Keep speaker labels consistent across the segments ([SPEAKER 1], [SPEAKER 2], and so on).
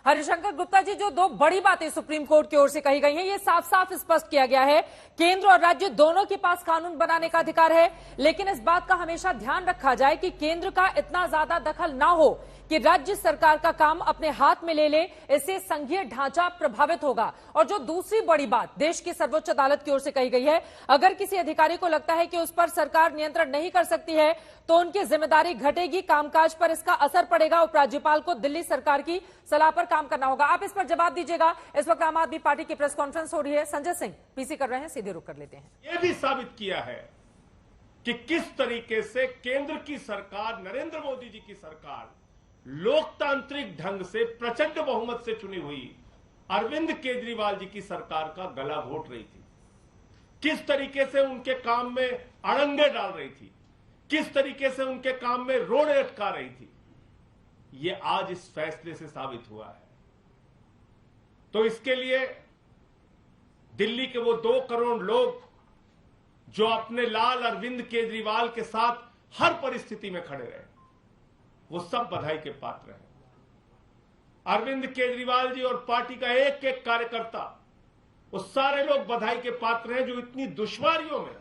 [SPEAKER 1] हरिशंकर गुप्ता जी, जो दो बड़ी बातें सुप्रीम कोर्ट की ओर से कही गई हैं, ये साफ साफ स्पष्ट किया गया है केंद्र और राज्य दोनों के पास कानून बनाने का अधिकार है, लेकिन इस बात का हमेशा ध्यान रखा जाए कि केंद्र का इतना ज्यादा दखल ना हो कि राज्य सरकार का काम अपने हाथ में ले ले, इससे संघीय ढांचा प्रभावित होगा। और जो दूसरी बड़ी बात देश की सर्वोच्च अदालत की ओर से कही गई है, अगर किसी अधिकारी को लगता है कि उस पर सरकार नियंत्रण नहीं कर सकती है तो उनकी जिम्मेदारी घटेगी, कामकाज पर इसका असर पड़ेगा। उपराज्यपाल को दिल्ली सरकार की सलाह पर काम करना होगा। आप इस पर जवाब दीजिएगा। इस वक्त आम आदमी पार्टी की प्रेस कॉन्फ्रेंस हो रही है, संजय सिंह पीसी कर रहे हैं, सीधे रुक कर लेते हैं।
[SPEAKER 2] यह भी साबित किया है कि किस तरीके से केंद्र की सरकार, नरेंद्र मोदी जी की सरकार, लोकतांत्रिक ढंग से प्रचंड बहुमत से चुनी हुई अरविंद केजरीवाल जी की सरकार का गला घोट रही थी, किस तरीके से उनके काम में अड़ंगे डाल रही थी, किस तरीके से उनके काम में रोड़े अटका रही थी। यह आज इस फैसले से साबित हुआ है। तो इसके लिए दिल्ली के वो 2 करोड़ लोग जो अपने लाल अरविंद केजरीवाल के साथ हर परिस्थिति में खड़े रहे, वो सब बधाई के पात्र हैं। अरविंद केजरीवाल जी और पार्टी का एक एक कार्यकर्ता, वो सारे लोग बधाई के पात्र हैं जो इतनी दुश्वारियों में,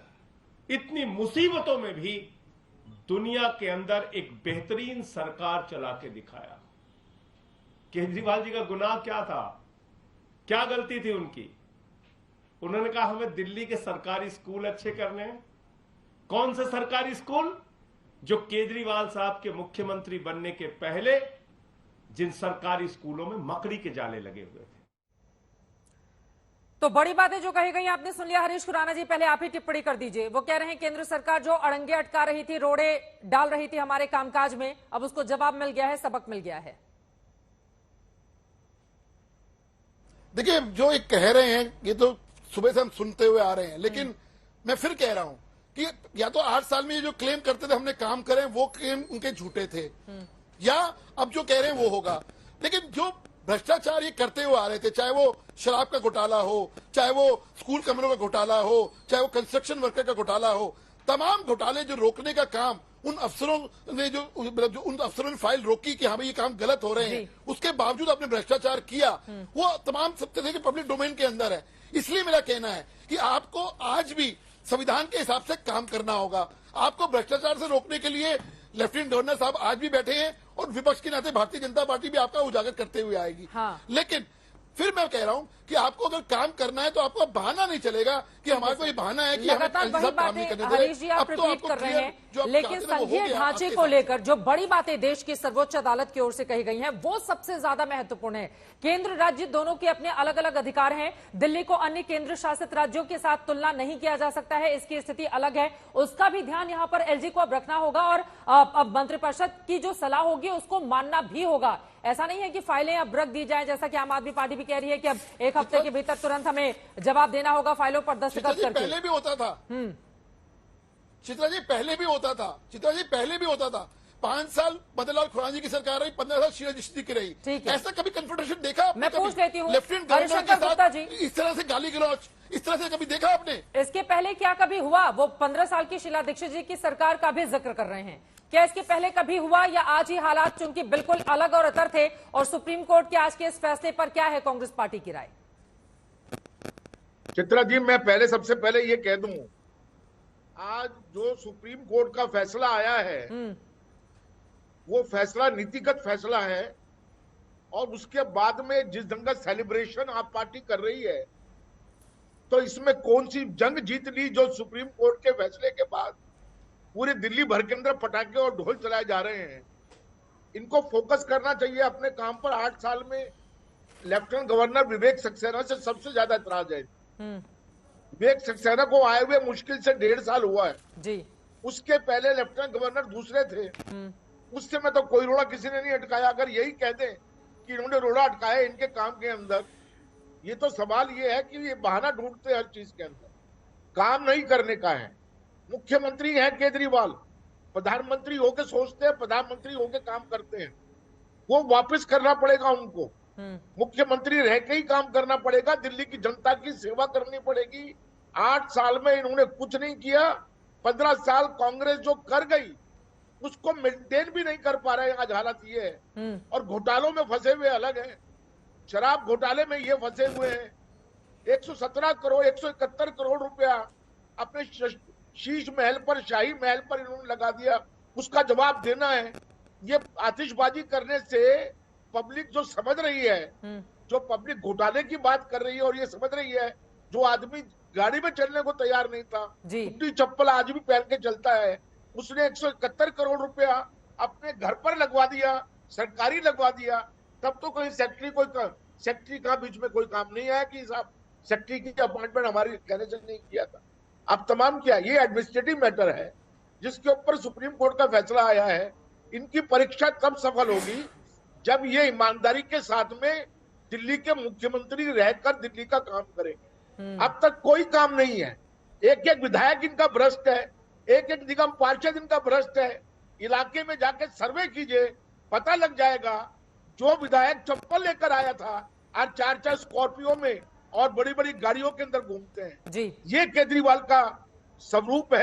[SPEAKER 2] इतनी मुसीबतों में भी दुनिया के अंदर एक बेहतरीन सरकार चला के दिखाया। केजरीवाल जी का गुनाह क्या था, क्या गलती थी उनकी? उन्होंने कहा हमें दिल्ली के सरकारी स्कूल अच्छे करने हैं। कौन से सरकारी स्कूल? जो केजरीवाल साहब के मुख्यमंत्री बनने के पहले जिन सरकारी स्कूलों में मकड़ी के जाले लगे हुए थे।
[SPEAKER 1] तो बड़ी बातें जो कही गई आपने सुन लिया। हरीश खुराना जी, पहले आप ही टिप्पणी कर दीजिए। वो कह रहे हैं केंद्र सरकार जो अड़ंगे अटका रही थी, रोड़े डाल रही थी हमारे कामकाज में, अब उसको जवाब मिल गया है, सबक मिल गया है।
[SPEAKER 3] देखिए, जो एक कह रहे हैं ये तो सुबह से हम सुनते हुए आ रहे हैं, लेकिन मैं फिर कह रहा हूं कि या तो 8 साल में ये जो क्लेम करते थे हमने काम करे, वो क्लेम उनके झूठे थे, या अब जो कह रहे हैं वो होगा। लेकिन जो भ्रष्टाचार ये करते हुए आ रहे थे, चाहे वो शराब का घोटाला हो, चाहे वो स्कूल कमरों का घोटाला हो, चाहे वो कंस्ट्रक्शन वर्कर का घोटाला हो, तमाम घोटाले जो रोकने का काम उन अफसरों ने जो उन अफसरों ने फाइल रोकी कि हाँ भाई ये काम गलत हो रहे हैं, उसके बावजूद आपने भ्रष्टाचार किया, वो तमाम सब तरह के पब्लिक डोमेन के अंदर है। इसलिए मेरा कहना है कि आपको आज भी संविधान के हिसाब से काम करना होगा। आपको भ्रष्टाचार से रोकने के लिए लेफ्टिनेंट गवर्नर साहब आज भी बैठे हैं और विपक्ष के नाते भारतीय जनता पार्टी भी आपका उजागर करते हुए आएगी। लेकिन फिर मैं कह रहा हूं कि आपको अगर काम करना है तो आपको बहाना नहीं चलेगा कि हमारे को ये बहाना है कि
[SPEAKER 1] लगातार वही बातें हरीश जी आप रिपीट कर रहे हैं, लेकिन संघीय ढांचे को लेकर जो बड़ी बातें देश की सर्वोच्च अदालत की ओर से कही गई हैं, वो सबसे ज्यादा महत्वपूर्ण है। केंद्र राज्य दोनों के अपने अलग अलग अधिकार हैं। दिल्ली को अन्य केंद्र शासित राज्यों के साथ तुलना नहीं किया जा सकता है, इसकी स्थिति अलग है, उसका भी ध्यान यहाँ पर एलजी को अब रखना होगा और अब मंत्रिपरिषद की जो सलाह होगी उसको मानना भी होगा। ऐसा नहीं है कि फाइलें अब रख दी जाए, जैसा कि आम आदमी पार्टी भी कह रही है कि अब 1 हफ्ते के भीतर तुरंत हमें जवाब देना होगा फाइलों पर दस्तखत करके।
[SPEAKER 3] पहले भी होता था चित्रा जी, पहले भी होता था चित्रा जी, पहले भी होता था। 5 साल मदनलाल खुराना जी की सरकार रही, 15 साल शीला दीक्षित की रही। ऐसा कभी कन्फेडरेशन देखा आपने?
[SPEAKER 1] मैं पूछ लेती हूँ
[SPEAKER 3] लेफ्टिनेंट गवर्नर के साथ इस तरह से गाली गलौज, इस तरह से कभी देखा आपने?
[SPEAKER 1] इसके पहले क्या कभी हुआ? वो 15 साल की शीला दीक्षित जी की सरकार का भी जिक्र कर रहे हैं, क्या इसके पहले कभी हुआ या आज ही हालात चूंकि बिल्कुल अलग और अतर थे? और सुप्रीम कोर्ट के आज के इस फैसले पर क्या है कांग्रेस पार्टी की राय?
[SPEAKER 4] चित्रा जी, मैं पहले सबसे पहले ये कह दूं, आज जो सुप्रीम कोर्ट का फैसला आया है वो फैसला नीतिगत फैसला है, और उसके बाद में जिस ढंग का सेलिब्रेशन आप पार्टी कर रही है, तो इसमें कौन सी जंग जीत ली जो सुप्रीम कोर्ट के फैसले के बाद पूरे दिल्ली भर के अंदर पटाखे और ढोल चलाए जा रहे हैं। इनको फोकस करना चाहिए अपने काम पर। 8 साल में लेफ्टिनेंट गवर्नर विवेक सक्सेना से सबसे ज्यादा एतराज है। विवेक सक्सेना को आए हुए मुश्किल से 1.5 साल हुआ है
[SPEAKER 1] जी। उसके
[SPEAKER 4] पहले लेफ्टिनेंट गवर्नर दूसरे थे, उससे में तो कोई रोड़ा किसी ने नहीं अटकाया। अगर यही कह दें कि इन्होंने रोड़ा अटकाया इनके काम के अंदर, ये तो सवाल ये है कि ये बहाना ढूंढते हर चीज के अंदर, काम नहीं करने का है। मुख्यमंत्री है केजरीवाल, प्रधानमंत्री होके सोचते हैं, प्रधानमंत्री होके काम करते हैं। वो वापस करना पड़ेगा उनको, मुख्यमंत्री रह के ही काम करना पड़ेगा, दिल्ली की जनता की सेवा करनी पड़ेगी। 8 साल में इन्होंने कुछ नहीं किया। 15 साल कांग्रेस जो कर गई उसको मेंटेन भी नहीं कर पा रहे। आज हालत ये है, और घोटालों में फंसे हुए अलग हैं। शराब घोटाले में ये फंसे हुए हैं। 117 करोड़ 171 करोड़ रुपया अपने शीश महल पर, शाही महल पर इन्होंने लगा दिया, उसका जवाब देना है। ये आतिशबाजी करने से पब्लिक जो समझ रही है, जो पब्लिक घोटाले की बात कर रही है और ये समझ रही है, जो आदमी गाड़ी में चलने को तैयार नहीं था, टूटी चप्पल आज भी पहन के चलता है, उसने 171 करोड़ रुपया अपने घर पर लगवा दिया, सरकारी लगवा दिया। तब तो कोई सेक्रेटरी का बीच में कोई काम नहीं आया कि साहब सेक्रेटरी की अपॉइंटमेंट हमारी कहने से नहीं किया था। अब तमाम क्या, ये एडमिनिस्ट्रेटिव मैटर है जिसके ऊपर सुप्रीम कोर्ट का फैसला आया है। इनकी परीक्षा तब सफल होगी जब ये ईमानदारी के साथ में दिल्ली के मुख्यमंत्री रहकर दिल्ली का काम करेंगे। अब तक कोई काम नहीं है। एक एक विधायक इनका भ्रष्ट है, एक एक निगम पार्षद इनका भ्रष्ट है। इलाके में जाके सर्वे कीजिए, पता लग जाएगा। जो विधायक चप्पल लेकर आया था आज 4-4 स्कॉर्पियो में और बड़ी बड़ी गाड़ियों के अंदर घूमते हैं।
[SPEAKER 1] जी,
[SPEAKER 4] ये केजरीवाल का स्वरूप है।